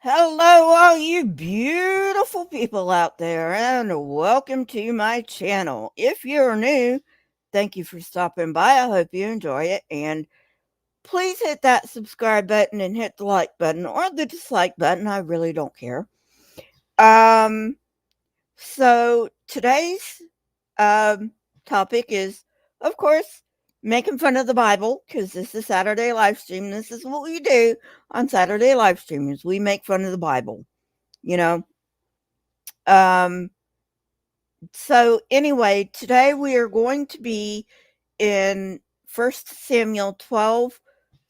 Hello, all you beautiful people out there, and welcome to my channel. If you're new, thank you for stopping by. I hope you enjoy it. And please hit that subscribe button and hit the like button or the dislike button. I really don't care. Um, so today's topic is, of course, making fun of the Bible, because this is Saturday live stream. This is what we do on Saturday live streams. We make fun of the Bible, you know. Um, so anyway, today we are going to be in 1 Samuel 12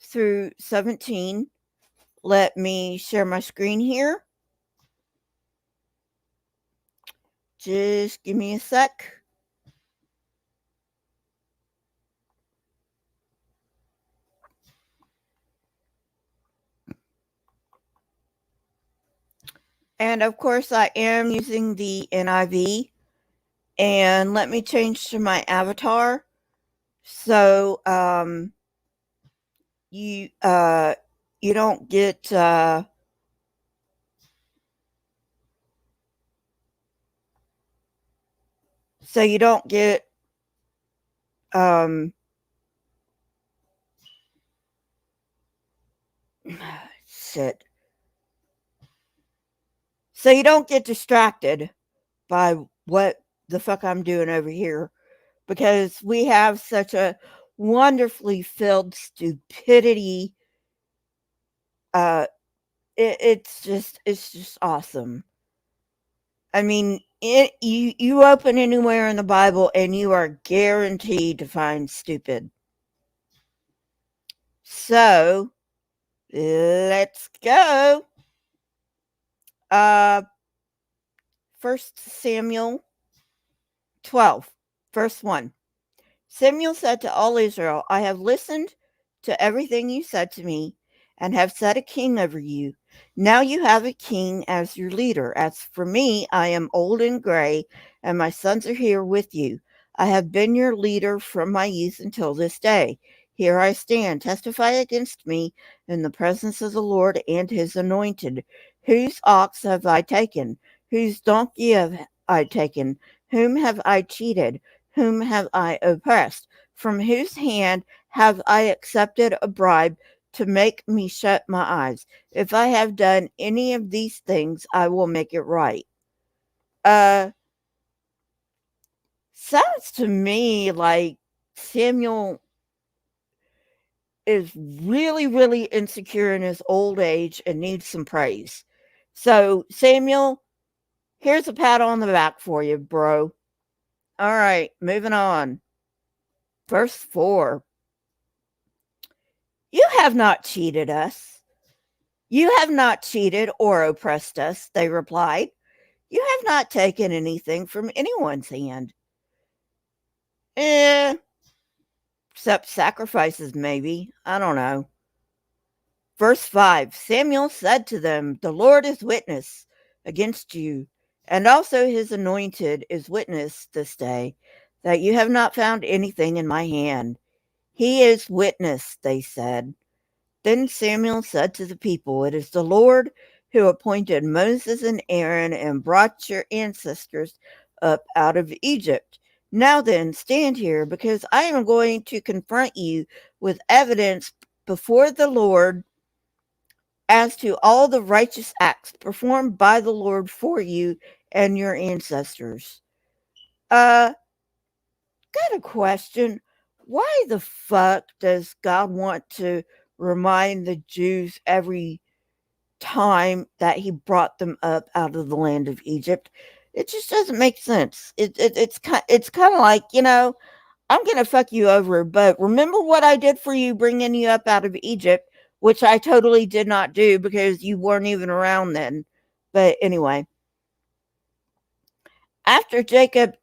through 17. Let me share my screen here. Just give me a sec. And of course, I am using the NIV. And let me change to my avatar. So you don't get shit. So you don't get distracted by what the fuck I'm doing over here, because we have such a wonderfully filled stupidity. It's just awesome. I mean, you open anywhere in the Bible and you are guaranteed to find stupid. So let's go. 1 Samuel 12, verse 1. Samuel said to all Israel, I have listened to everything you said to me and have set a king over you. Now you have a king as your leader. As for me, I am old and gray, and my sons are here with you. I have been your leader from my youth until this day. Here I stand. Testify against me in the presence of the Lord and his anointed. Whose ox have I taken? Whose donkey have I taken? Whom have I cheated? Whom have I oppressed? From whose hand have I accepted a bribe to make me shut my eyes? If I have done any of these things, I will make it right. Sounds to me like Samuel is really, really insecure in his old age and needs some praise. So, Samuel, here's a pat on the back for you, bro. All right, moving on. Verse 4. You have not cheated us. You have not cheated or oppressed us, they replied. You have not taken anything from anyone's hand. Except sacrifices, maybe. I don't know. Verse 5. Samuel said to them, the Lord is witness against you, and also his anointed is witness this day, that you have not found anything in my hand. He is witness, they said. Then Samuel said to the people, it is the Lord who appointed Moses and Aaron and brought your ancestors up out of Egypt. Now then, stand here, because I am going to confront you with evidence before the Lord as to all the righteous acts performed by the Lord for you and your ancestors. Got a question. Why the fuck does God want to remind the Jews every time that he brought them up out of the land of Egypt? It just doesn't make sense. It's kind of like, I'm going to fuck you over, but remember what I did for you bringing you up out of Egypt, which I totally did not do because you weren't even around then. But anyway, after Jacob,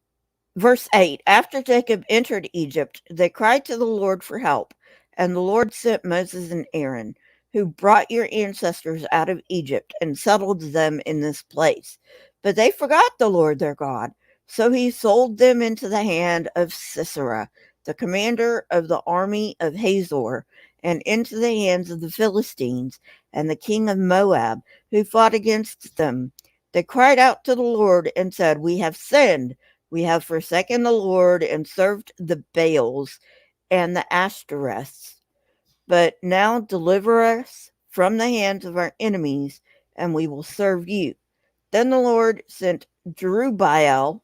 verse 8, after Jacob entered Egypt, they cried to the Lord for help, and the Lord sent Moses and Aaron, who brought your ancestors out of Egypt and settled them in this place. But they forgot the Lord their God, so he sold them into the hand of Sisera, the commander of the army of Hazor, and into the hands of the Philistines and the king of Moab, who fought against them. They cried out to the Lord and said, We have sinned. We have forsaken the Lord and served the Baals and the Ashtoreths. But now deliver us from the hands of our enemies, and we will serve you. Then the Lord sent Jerubbaal.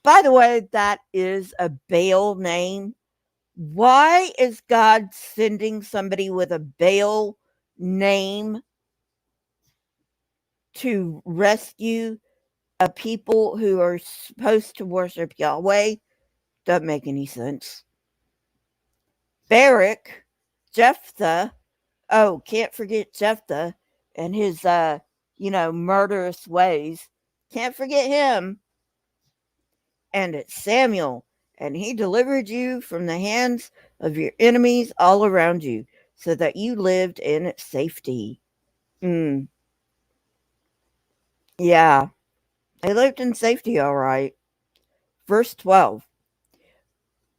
By the way, that is a Baal name. Why is God sending somebody with a Baal name to rescue a people who are supposed to worship Yahweh? Doesn't make any sense. Barak, Jephthah, can't forget Jephthah and his, murderous ways. Can't forget him. And it's Samuel, and he delivered you from the hands of your enemies all around you, so that you lived in safety. Yeah, they lived in safety, all right. Verse 12.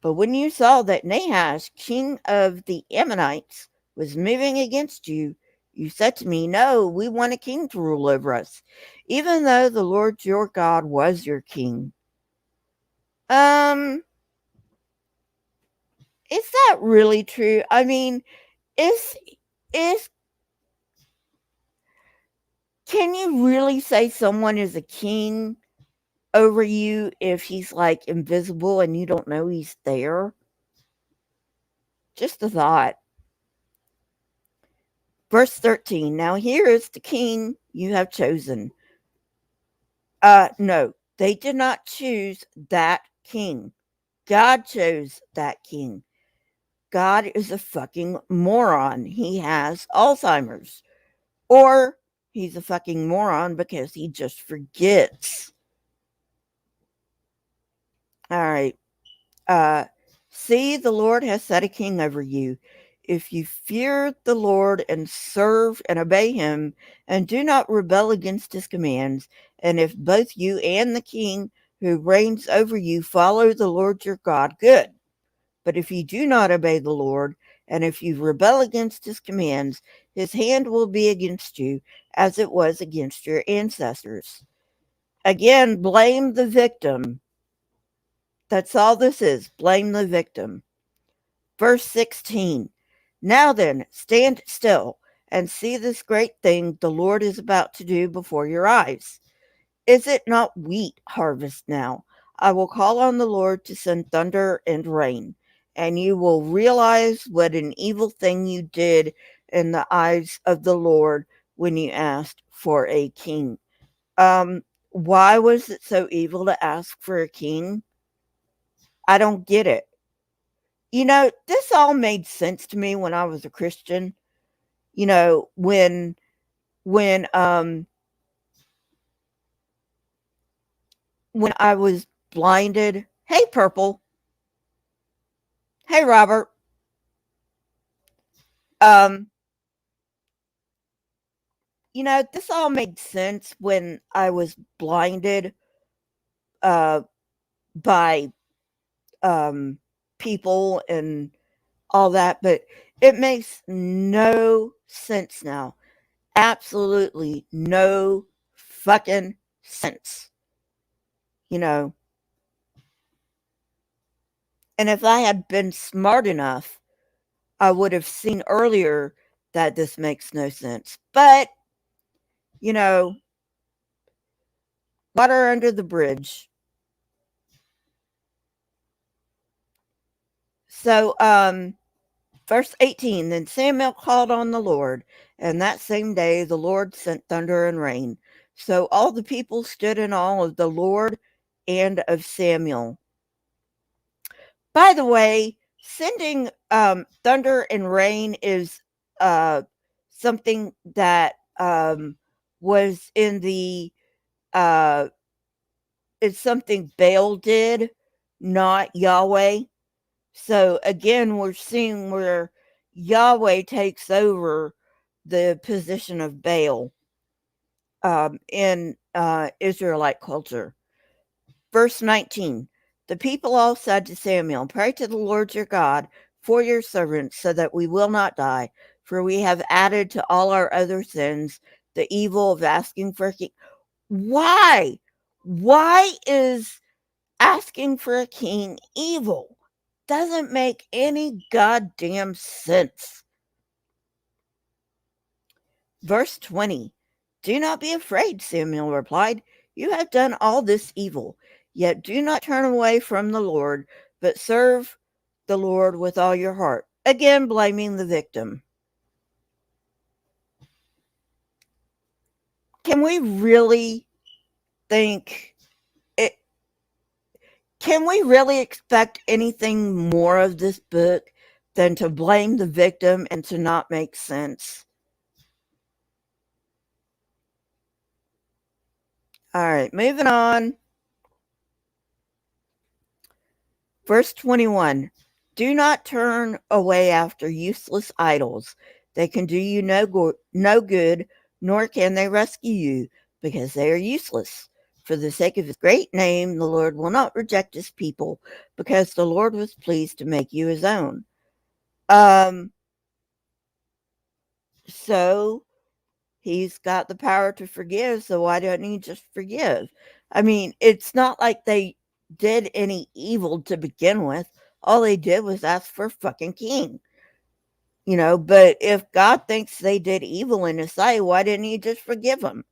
But when you saw that Nahash, king of the Ammonites, was moving against you, you said to me, No, we want a king to rule over us, even though the Lord your God was your king. Is that really true? I mean, is can you really say someone is a king over you if he's like invisible and you don't know he's there? Just a thought. Verse 13. Now here is the king you have chosen. No, they did not choose that king. God chose that king. God is a fucking moron. He has Alzheimer's. Or he's a fucking moron because he just forgets. All right. See, the Lord has set a king over you. If you fear the Lord and serve and obey him, and do not rebel against his commands, and if both you and the king who reigns over you follow the Lord your God, good. But if you do not obey the Lord, and if you rebel against his commands, his hand will be against you, as it was against your ancestors. Again, blame the victim. That's all this is. Blame the victim. Verse 16. Now then, stand still and see this great thing the Lord is about to do before your eyes. Is it not wheat harvest now? I will call on the Lord to send thunder and rain, and you will realize what an evil thing you did in the eyes of the Lord when you asked for a king. Why was it so evil to ask for a king? I don't get it. This all made sense to me when I was a Christian. When when I was blinded. Hey, Purple. Hey, Robert. Um, this all made sense when I was blinded uh by people and all that, but it makes no sense now. Absolutely no fucking sense. You know, and if I had been smart enough, I would have seen earlier that this makes no sense. But, you know, water under the bridge. So, verse 18, then Samuel called on the Lord, and that same day the Lord sent thunder and rain. So all the people stood in awe of the Lord and of Samuel. By the way, sending thunder and rain is something that was in the uh, it's something Baal did, not Yahweh. So again, we're seeing where Yahweh takes over the position of Baal in Israelite culture. Verse 19. The people all said to Samuel, Pray to the Lord your God for your servants, so that we will not die. For we have added to all our other sins the evil of asking for a king. Why? Why is asking for a king evil? Doesn't make any goddamn sense. Verse 20. Do not be afraid, Samuel replied. You have done all this evil, yet do not turn away from the Lord, but serve the Lord with all your heart. Again, blaming the victim. Can we really think it? Can we really expect anything more of this book than to blame the victim and to not make sense? All right, moving on. Verse 21. Do not turn away after useless idols. They can do you no good, nor can they rescue you, because they are useless. For the sake of his great name, the Lord will not reject his people, because the Lord was pleased to make you his own. So he's got the power to forgive, so why don't he just forgive? I mean, it's not like they did any evil to begin with. All they did was ask for a fucking king. But if God thinks they did evil in his sight, why didn't he just forgive them?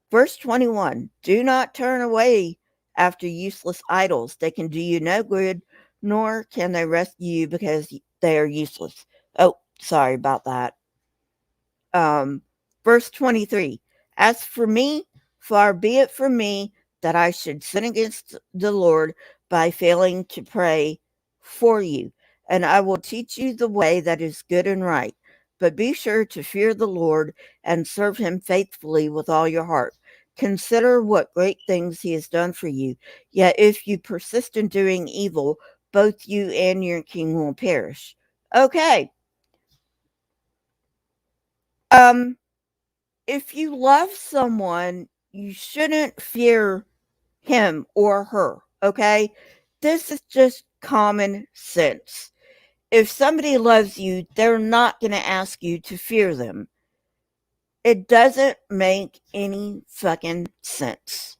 Verse 21. Do not turn away after useless idols. They can do you no good, nor can they rescue you, because they are useless. Oh, sorry about that. Verse 23. As for me, far be it from me that I should sin against the Lord by failing to pray for you, and I will teach you the way that is good and right. But be sure to fear the Lord and serve him faithfully with all your heart. Consider what great things he has done for you. Yet if you persist in doing evil, both you and your king will perish. Okay. If you love someone, you shouldn't fear him or her, okay? This is just common sense. If somebody loves you, they're not going to ask you to fear them. It doesn't make any fucking sense.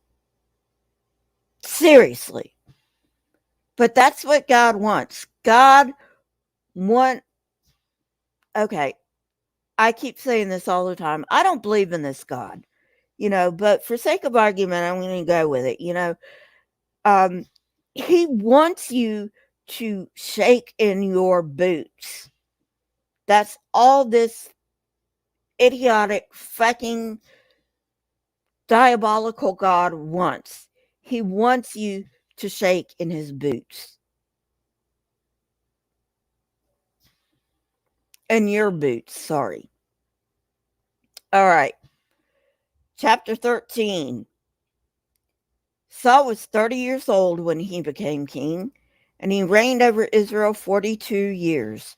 Seriously. But that's what God wants. Okay, I keep saying this all the time. I don't believe in this God, but for sake of argument, I'm going to go with it, um, he wants you to shake in your boots. That's all this idiotic, fucking, diabolical God wants. He wants you to shake in his boots. In your boots, sorry. All right. Chapter 13. Saul was 30 years old when he became king, and he reigned over Israel 42 years.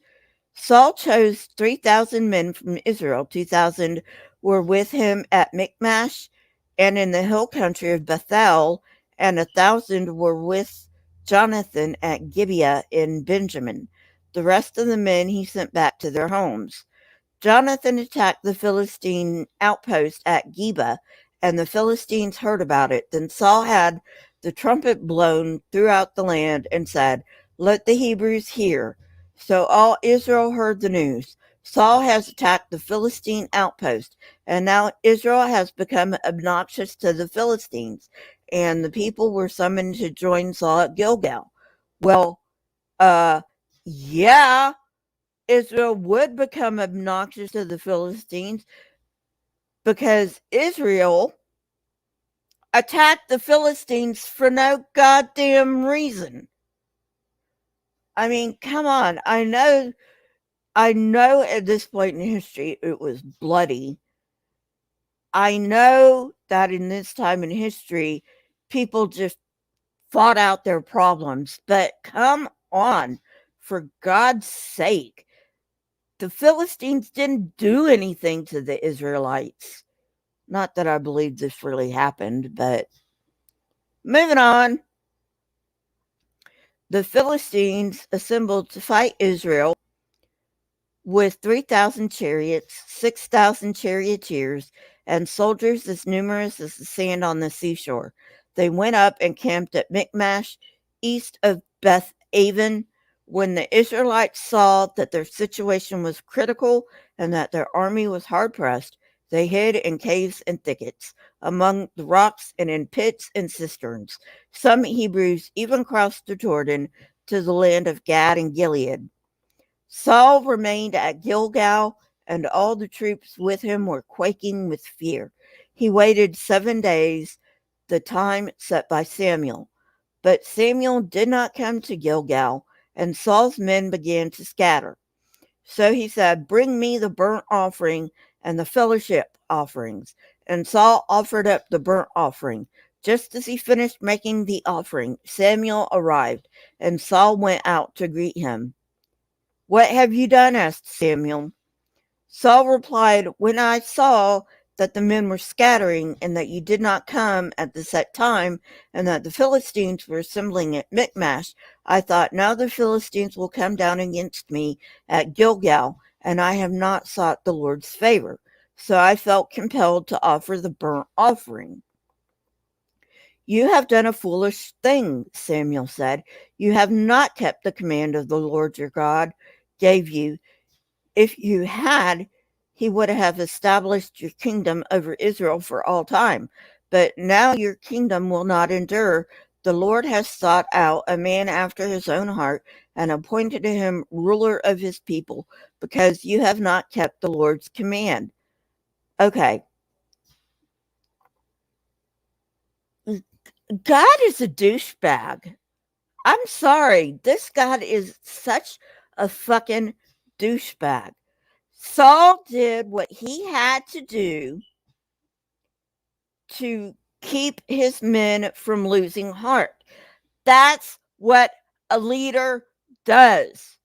Saul chose 3,000 men from Israel. 2,000 were with him at Michmash and in the hill country of Bethel, and 1,000 were with Jonathon at Gibeah in Benjamin. The rest of the men he sent back to their homes. Jonathon attacked the Philistine outpost at Geba, and the Philistines heard about it. Then Saul had the trumpet blown throughout the land and said, "Let the Hebrews hear." So all Israel heard the news. Saul has attacked the Philistine outpost, and now Israel has become obnoxious to the Philistines, and the people were summoned to join Saul at Gilgal. Well, yeah, Israel would become obnoxious to the Philistines because Israel attacked the Philistines for no goddamn reason. I mean, come on. I know at this point in history it was bloody. I know that in this time in history people just fought out their problems, but come on, for God's sake. The Philistines didn't do anything to the Israelites. Not that I believe this really happened, but moving on. The Philistines assembled to fight Israel with 3,000 chariots, 6,000 charioteers, and soldiers as numerous as the sand on the seashore. They went up and camped at Michmash, east of Beth Aven. When the Israelites saw that their situation was critical and that their army was hard pressed, they hid in caves and thickets, among the rocks and in pits and cisterns. Some Hebrews even crossed the Jordan to the land of Gad and Gilead. Saul remained at Gilgal, and all the troops with him were quaking with fear. He waited 7 days, the time set by Samuel. But Samuel did not come to Gilgal, and Saul's men began to scatter. So he said, "Bring me the burnt offering and the fellowship offerings." And Saul offered up the burnt offering. Just as he finished making the offering, Samuel arrived, and Saul went out to greet him. "What have you done?" asked Samuel. Saul replied, "When I saw that the men were scattering, and that you did not come at the set time, and that the Philistines were assembling at Michmash, I thought, now the Philistines will come down against me at Gilgal, and I have not sought the Lord's favor. So I felt compelled to offer the burnt offering." "You have done a foolish thing," Samuel said. "You have not kept the command of the Lord your God gave you. If you had, he would have established your kingdom over Israel for all time. But now your kingdom will not endure. The Lord has sought out a man after his own heart and appointed him ruler of his people, because you have not kept the Lord's command." Okay. God is a douchebag. I'm sorry. This God is such a fucking douchebag. Saul did what he had to do to keep his men from losing heart. That's what a leader does.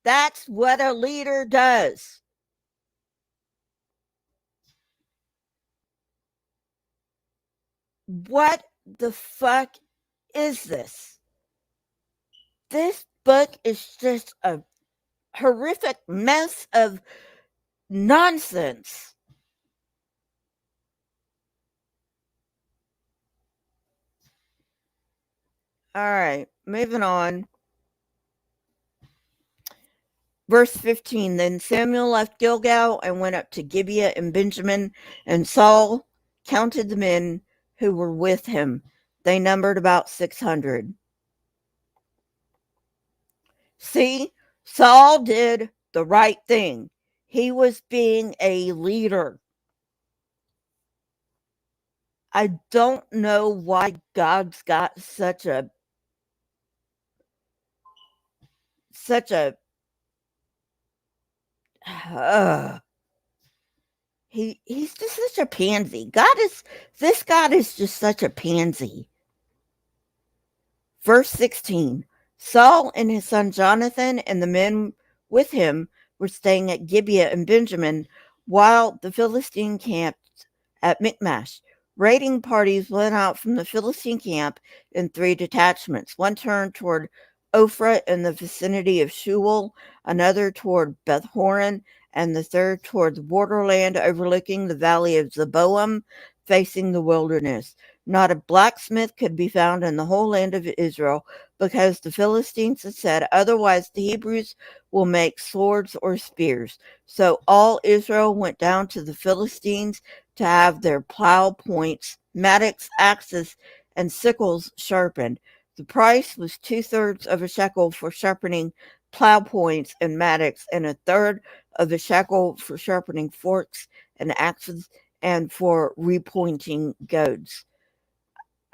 That's what a leader does. What the fuck is this? This book is just a horrific mess of nonsense. All right, moving on. Verse 15, then Samuel left Gilgal and went up to Gibeah and Benjamin, and Saul counted the men who were with him. They numbered about 600. See, Saul did the right thing. He was being a leader. I don't know why God's got such a uh, he's just such a pansy. This God is just such a pansy. Verse 16, Saul and his son Jonathon and the men with him were staying at Gibeah and Benjamin, while the Philistine camped at Michmash. Raiding parties went out from the Philistine camp in 3 detachments. One turned toward Ophrah in the vicinity of Shual, another toward Beth Horon, and the third toward the borderland overlooking the valley of Zeboam, facing the wilderness. Not a blacksmith could be found in the whole land of Israel, because the Philistines had said, "Otherwise the Hebrews will make swords or spears." So all Israel went down to the Philistines to have their plow points, mattocks, axes, and sickles sharpened. The price was 2/3 of a shekel for sharpening plow points and mattocks, and 1/3 of a shekel for sharpening forks and axes, and for repointing goads.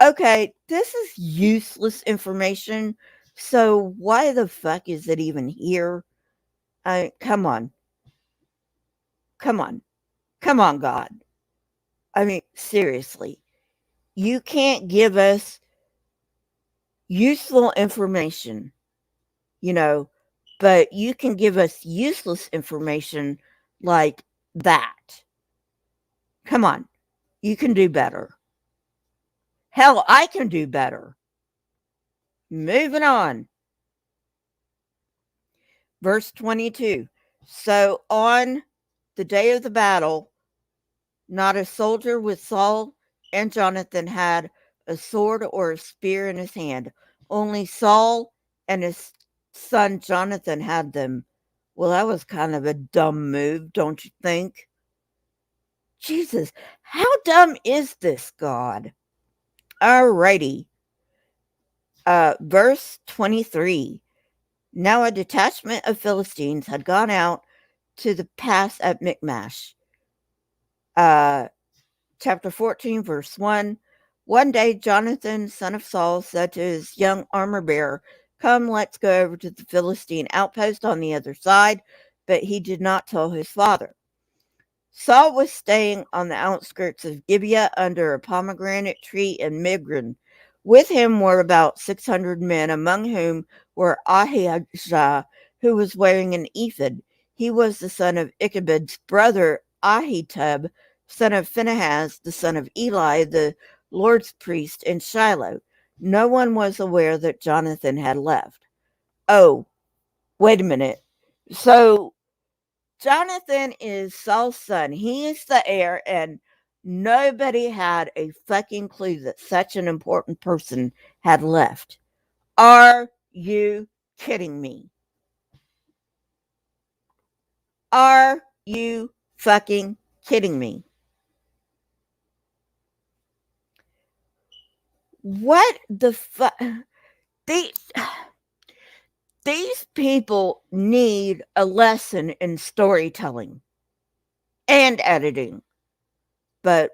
Okay, this is useless information. So why the fuck is it even here? Come on. Come on. Come on, God. I mean, seriously. You can't give us useful information, you know, but you can give us useless information like that. Come on. You can do better. Hell, I can do better. Moving on. Verse 22. So on the day of the battle, not a soldier with Saul and Jonathan had a sword or a spear in his hand. Only Saul and his son Jonathan had them. Well, that was kind of a dumb move, don't you think? Jesus, how dumb is this God? Alrighty. Verse 23. Now a detachment of Philistines had gone out to the pass at Michmash. Chapter 14, verse 1. One day, Jonathan, son of Saul, said to his young armor bearer, "Come, let's go over to the Philistine outpost on the other side." But he did not tell his father. Saul was staying on the outskirts of Gibeah under a pomegranate tree in Migron. With him were about 600 men, among whom were Ahijah, who was wearing an ephod. He was the son of Ichabod's brother Ahitub, son of Phinehas, the son of Eli, the Lord's priest in Shiloh. No one was aware that Jonathan had left. Oh, wait a minute. So Jonathan is Saul's son. He is the heir, and nobody had a fucking clue that such an important person had left. Are you kidding me? Are you fucking kidding me? What the fuck? These people need a lesson in storytelling and editing. But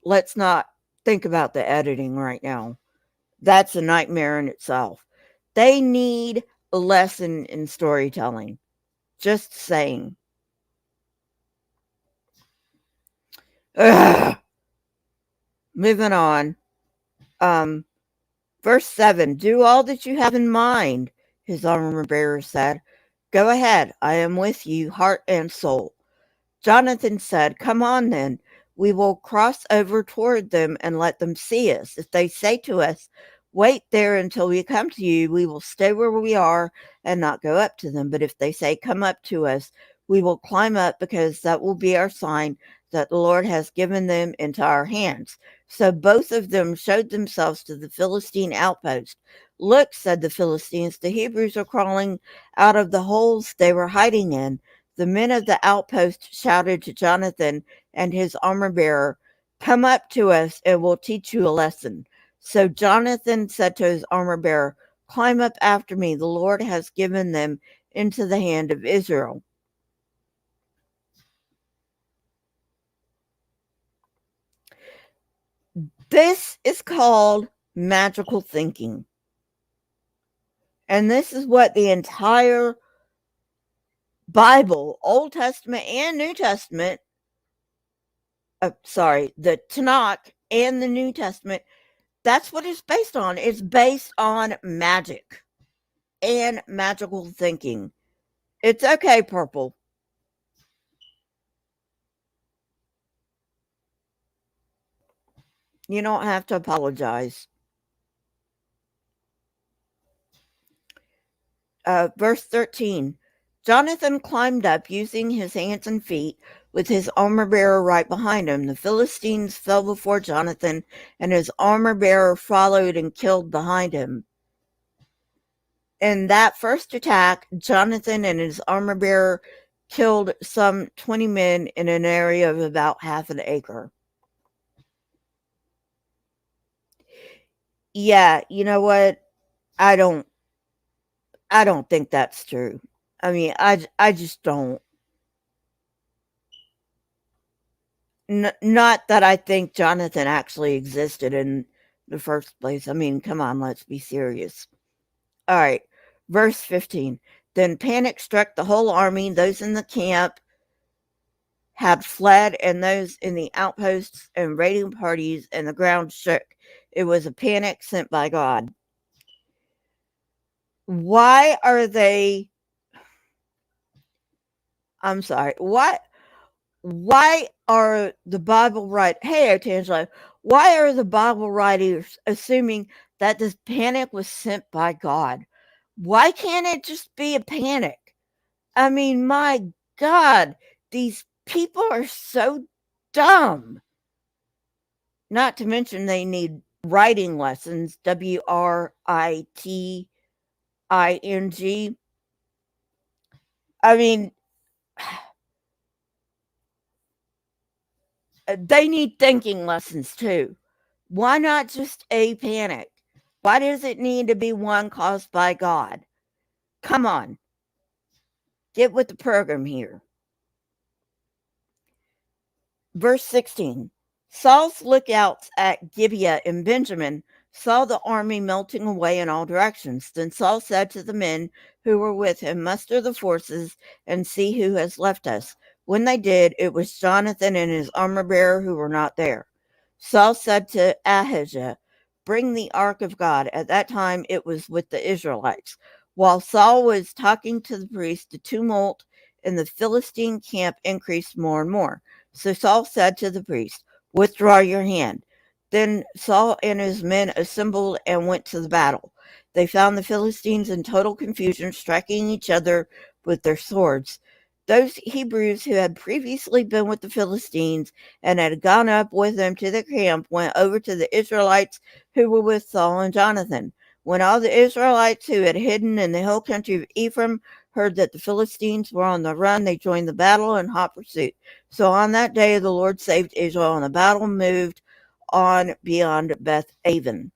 let's not think about the editing right now. That's a nightmare in itself. They need a lesson in storytelling. Just saying. Ugh. Moving on. Verse 7. Do all that you have in mind, his armor bearer said. Go ahead. I am with you, heart and soul. Jonathan said, Come on then. We will cross over toward them and let them see us. If they say to us, Wait there until we come to you, we will stay where we are and not go up to them. But if they say, Come up to us, we will climb up, because that will be our sign that the Lord has given them into our hands. So both of them showed themselves to the Philistine outpost. Look, said the Philistines, the Hebrews are crawling out of the holes they were hiding in. The men of the outpost shouted to Jonathan and his armor bearer, Come up to us and we'll teach you a lesson. So Jonathan said to his armor bearer, Climb up after me. The Lord has given them into the hand of Israel. This is called magical thinking. And this is what the entire Bible, Old Testament and New Testament, the Tanakh and the New Testament, that's what it's based on. It's based on magic and magical thinking. It's okay, Purple. You don't have to apologize. Verse 13. Jonathan climbed up using his hands and feet, with his armor bearer right behind him. The Philistines fell before Jonathan, and his armor bearer followed and killed behind him. In that first attack, Jonathan and his armor bearer killed some 20 men in an area of about half an acre. Yeah, you know what? I don't think that's true. I mean, I just don't. Not that I think Jonathan actually existed in the first place. I mean, come on, let's be serious. All right, verse 15. Then panic struck the whole army. Those in the camp had fled, and those in the outposts and raiding parties, and the ground shook. It was a panic sent by God. Why are they? I'm sorry. Why are the Bible writers? Hey, Otangelo. Why are the Bible writers assuming that this panic was sent by God. Why can't it just be a panic? I mean, my God, these people are so dumb. Not to mention they need writing lessons, WRITING. I mean, they need thinking lessons too. Why not just a panic? Why does it need to be one caused by God? Come on, get with the program here. Verse 16. Saul's lookouts at Gibeah and Benjamin saw the army melting away in all directions. Then Saul said to the men who were with him, "Muster the forces and see who has left us." When they did, it was Jonathon and his armor-bearer who were not there. Saul said to Ahijah, "Bring the ark of God." At that time it was with the Israelites. While Saul was talking to the priest, the tumult in the Philistine camp increased more and more. So Saul said to the priest, "Withdraw your hand." Then Saul and his men assembled and went to the battle. They found the Philistines in total confusion, striking each other with their swords. Those Hebrews who had previously been with the Philistines and had gone up with them to the camp went over to the Israelites who were with Saul and Jonathan. When all the Israelites who had hidden in the hill country of Ephraim heard that the Philistines were on the run, they joined the battle in hot pursuit. So on that day the Lord saved Israel, and the battle moved on beyond Beth Aven.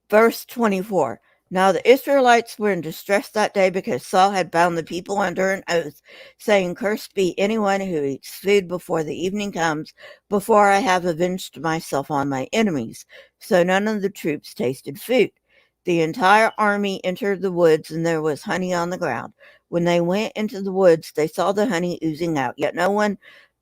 Verse 24. Now the Israelites were in distress that day because Saul had bound the people under an oath, saying, "Cursed be anyone who eats food before the evening comes, before I have avenged myself on my enemies." So none of the troops tasted food. The entire army entered the woods, and there was honey on the ground. When they went into the woods, they saw the honey oozing out, yet no one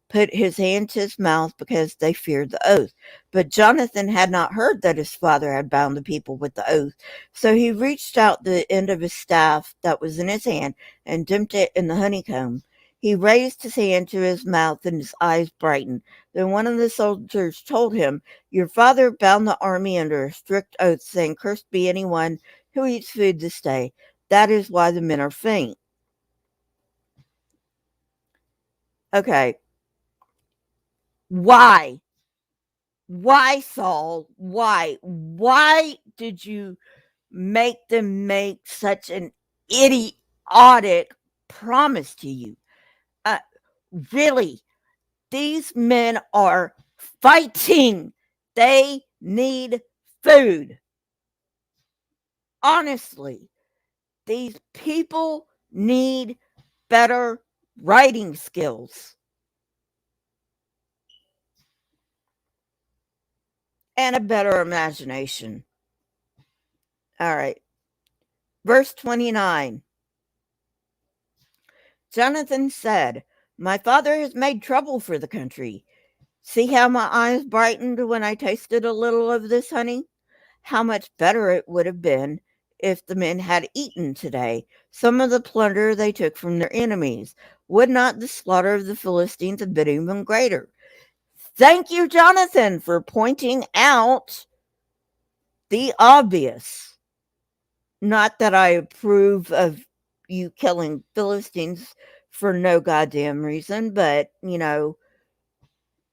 put his hand to his mouth because they feared the oath. But Jonathan had not heard that his father had bound the people with the oath. So he reached out the end of his staff that was in his hand and dipped it in the honeycomb. He raised his hand to his mouth and his eyes brightened. Then one of the soldiers told him, "Your father bound the army under a strict oath, saying, 'Cursed be anyone who eats food this day.' That is why the men are faint." Okay. Why? Why, Saul? Why? Why did you make them make such an idiotic promise to you? Uh, really, these men are fighting. They need food. Honestly, these people need better writing skills and a better imagination. All right. Verse 29. Jonathan said, "My father has made trouble for the country. See how my eyes brightened when I tasted a little of this honey? How much better it would have been if the men had eaten today some of the plunder they took from their enemies. Would not the slaughter of the Philistines have been even greater?" Thank you, Jonathan, for pointing out the obvious. Not that I approve of you killing Philistines for no goddamn reason, but,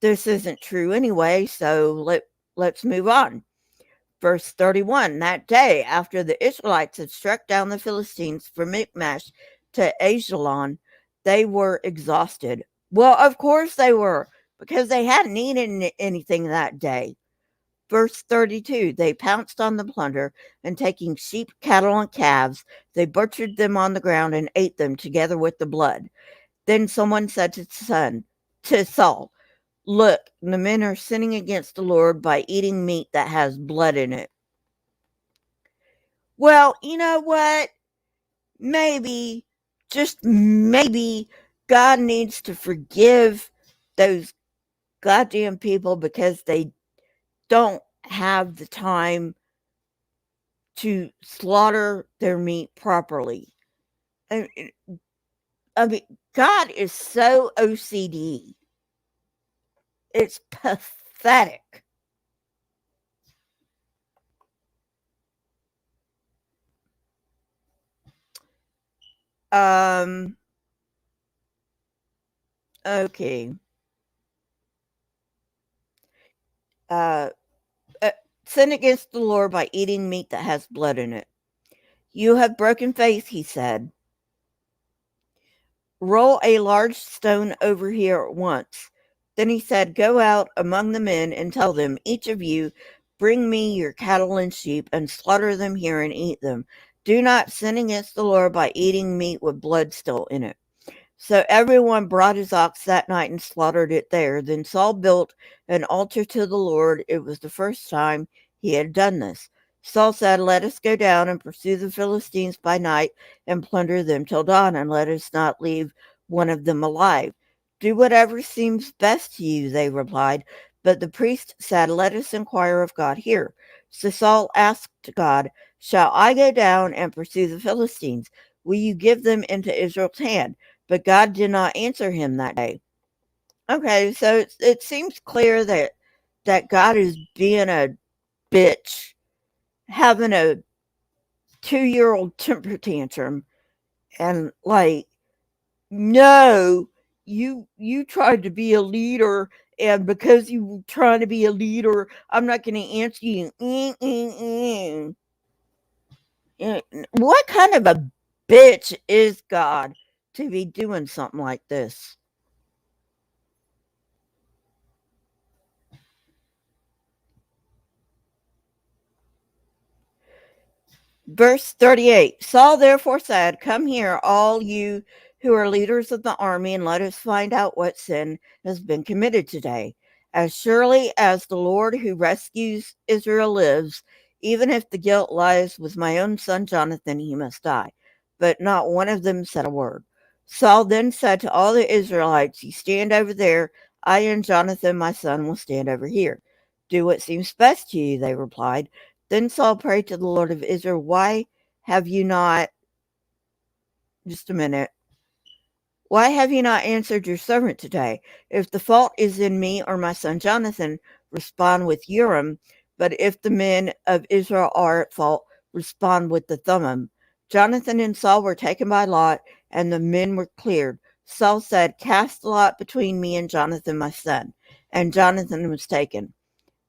this isn't true anyway, so let's move on. Verse 31. That day, after the Israelites had struck down the Philistines from Michmash to Ajalon, they were exhausted. Well, of course they were, because they hadn't eaten anything that day. Verse 32. They pounced on the plunder, and taking sheep, cattle, and calves, they butchered them on the ground and ate them together with the blood. Then someone said to Saul, "Look, the men are sinning against the Lord by eating meat that has blood in it." Well, you know what? Maybe, just maybe, God needs to forgive those goddamn people because they don't have the time to slaughter their meat properly. I I mean, God is so OCD. It's pathetic. Um, okay. Uh, uh, Sin against the Lord by eating meat that has blood in it. You have broken faith, he said. Roll a large stone over here at once. Then he said, Go out among the men and tell them, each of you, bring me your cattle and sheep and slaughter them here and eat them. Do not sin against the Lord by eating meat with blood still in it. So everyone brought his ox that night and slaughtered it there. Then Saul built an altar to the Lord. It was the first time he had done this. Saul said, Let us go down and pursue the Philistines by night and plunder them till dawn, and let us not leave one of them alive. Do whatever seems best to you, they replied. But the priest said, Let us inquire of God here. So Saul asked God, Shall I go down and pursue the Philistines? Will you give them into Israel's hand? But God did not answer him that day. Okay, so it seems clear that God is being a bitch, having a 2-year-old temper tantrum, and like, no, you tried to be a leader, and because you were trying to be a leader, I'm not going to answer you. What kind of a bitch is God to be doing something like this? Verse 38 Saul therefore said, Come here, all you who are leaders of the army, and let us find out what sin has been committed today. As surely as the Lord who rescues Israel lives, even if the guilt lies with my own son Jonathan, he must die. But not one of them said a word. Saul then said to all the Israelites, You stand over there, I and Jonathan, my son, will stand over here. Do what seems best to you, they replied. Then Saul prayed to the Lord of Israel, Why have you not, just a minute, why have you not answered your servant today? If the fault is in me or my son Jonathan, respond with Urim. But if the men of Israel are at fault, respond with the Thummim. Jonathan and Saul were taken by lot, and the men were cleared. Saul said, Cast the lot between me and Jonathan, my son. And Jonathan was taken.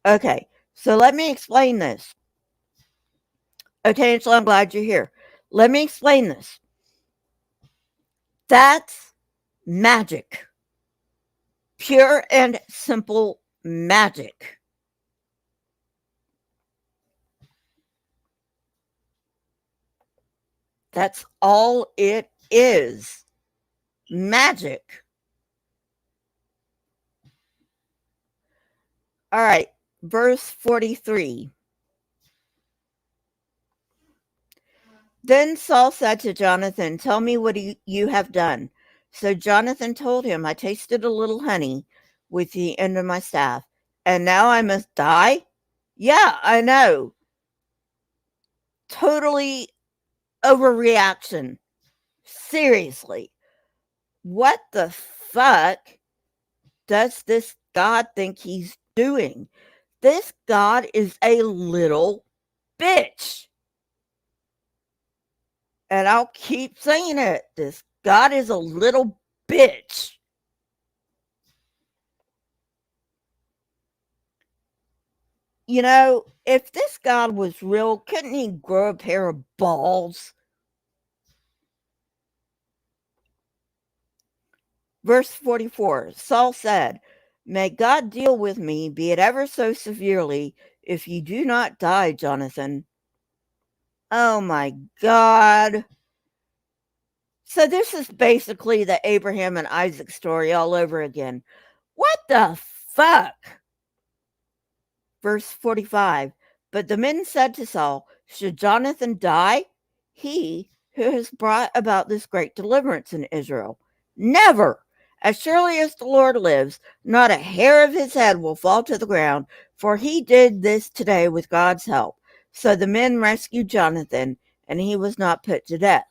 Okay, so let me explain this. Okay, Angela, I'm glad you're here. Let me explain this. That's magic. Pure and simple magic. That's all it is. Magic. All right, verse 43. Then Saul said to Jonathan, Tell me what you have done. So Jonathan told him, I tasted a little honey with the end of my staff, and now I must die? Yeah, I know. Totally overreaction. Seriously. What the fuck does this God think he's doing? This God is a little bitch. And I'll keep saying it. This God is a little bitch. You know, if this God was real, couldn't he grow a pair of balls? Verse 44 Saul said, May God deal with me, be it ever so severely, if you do not die, Jonathan. Oh my God. So this is basically the Abraham and Isaac story all over again. What the fuck? Verse 45 But the men said to Saul, Should Jonathan die? He who has brought about this great deliverance in Israel. Never! As surely as the Lord lives, not a hair of his head will fall to the ground, for he did this today with God's help. So the men rescued Jonathan, and he was not put to death.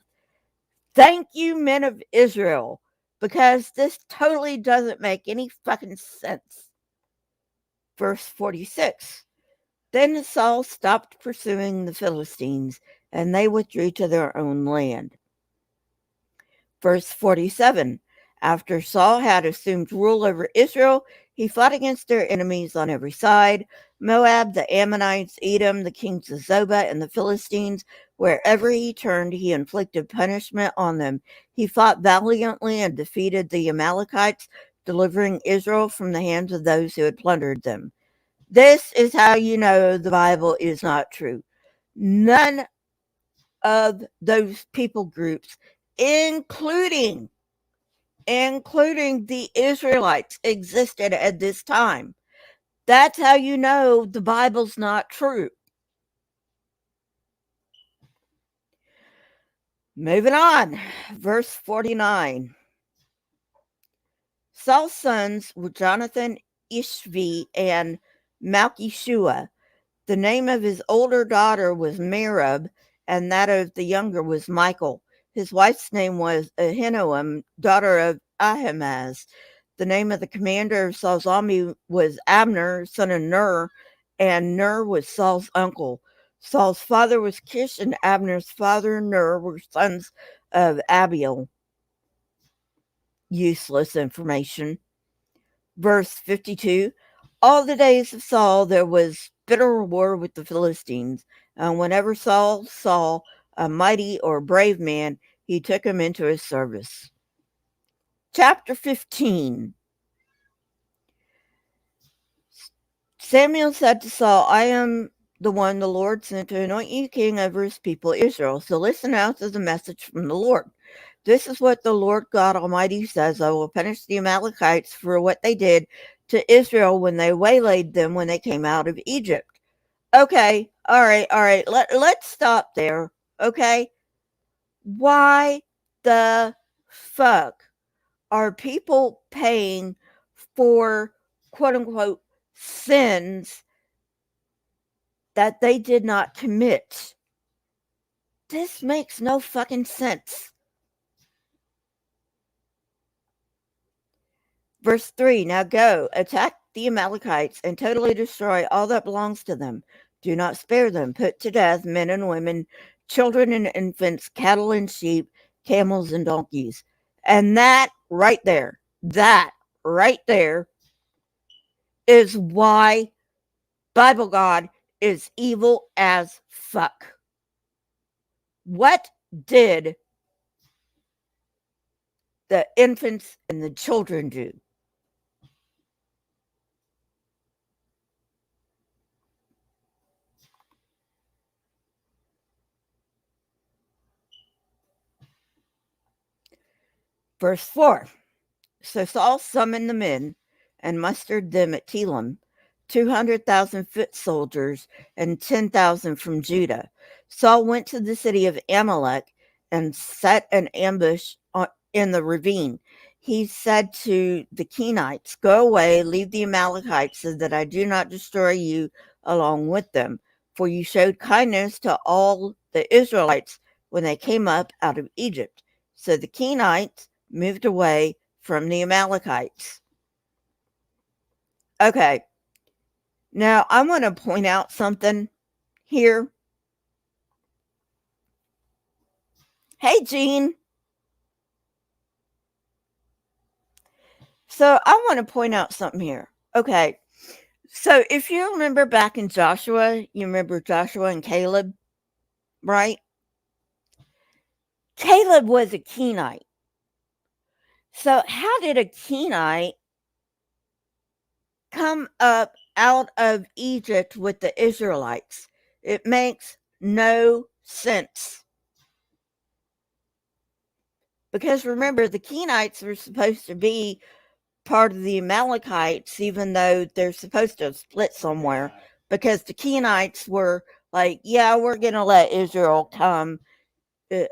Thank you, men of Israel, because this totally doesn't make any fucking sense. Verse 46 Then Saul stopped pursuing the Philistines, and they withdrew to their own land. Verse 47. After Saul had assumed rule over Israel, he fought against their enemies on every side: Moab, the Ammonites, Edom, the kings of Zobah, and the Philistines. Wherever he turned, he inflicted punishment on them. He fought valiantly and defeated the Amalekites, delivering Israel from the hands of those who had plundered them. This is how you know the Bible is not true. None of those people groups, including the Israelites, existed at this time. That's how you know the Bible's not true. Moving on, verse 49. Saul's sons were Jonathon, Ishvi, and Malchishua. The name of his older daughter was Merab, and that of the younger was Michal. His wife's name was Ahinoam, daughter of Ahimaaz. The name of the commander of Saul's army was Abner, son of Ner, and Ner was Saul's uncle. Saul's father was Kish, and Abner's father, Ner, were sons of Abiel. Useless information. Verse 52. All the days of Saul there was bitter war with the Philistines, and whenever Saul saw a mighty or brave man, he took him into his service. Chapter 15. Samuel said to Saul, I am the one the Lord sent to anoint you king over his people Israel. So listen now to the message from the Lord. This is what the Lord God Almighty says: I will punish the Amalekites for what they did to Israel when they waylaid them when they came out of Egypt. Okay, all right. Let's stop there, okay? Why the fuck are people paying for quote-unquote sins that they did not commit? This makes no fucking sense. Verse 3, now go, attack the Amalekites and totally destroy all that belongs to them. Do not spare them. Put to death men and women, children and infants, cattle and sheep, camels and donkeys. And that right there is why Bible God is evil as fuck. What did the infants and the children do? Verse 4. So Saul summoned the men and mustered them at Telam, 200,000 foot soldiers and 10,000 from Judah. Saul went to the city of Amalek and set an ambush in the ravine. He said to the Kenites, go away, leave the Amalekites, so that I do not destroy you along with them. For you showed kindness to all the Israelites when they came up out of Egypt. So the Kenites moved away from the Amalekites. Okay. Now, I want to point out something here. Hey, Jean. So, I want to point out something here. Okay. So, if you remember back in Joshua, you remember Joshua and Caleb, right? Caleb was a Kenite. So, how did a Kenite come up out of Egypt with the Israelites? It makes no sense. Because remember, the Kenites were supposed to be part of the Amalekites, even though they're supposed to split somewhere. Because the Kenites were like, yeah, we're going to let Israel come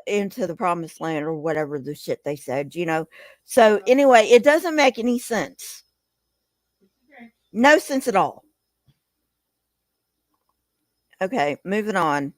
into the promised land, or whatever the shit they said, you know. So anyway, it doesn't make any sense. No sense at all. Okay, moving on.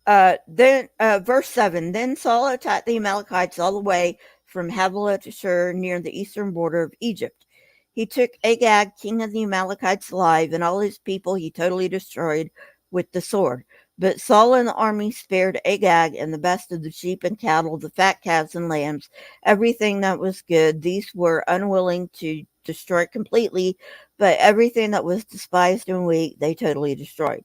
Then verse 7, then Saul attacked the Amalekites all the way from Havilah to Shur, near the eastern border of Egypt. He took Agag, king of the Amalekites, alive, and all his people he totally destroyed with the sword. But Saul and the army spared Agag and the best of the sheep and cattle, the fat calves and lambs, everything that was good. These were unwilling to destroy completely, but everything that was despised and weak, they totally destroyed.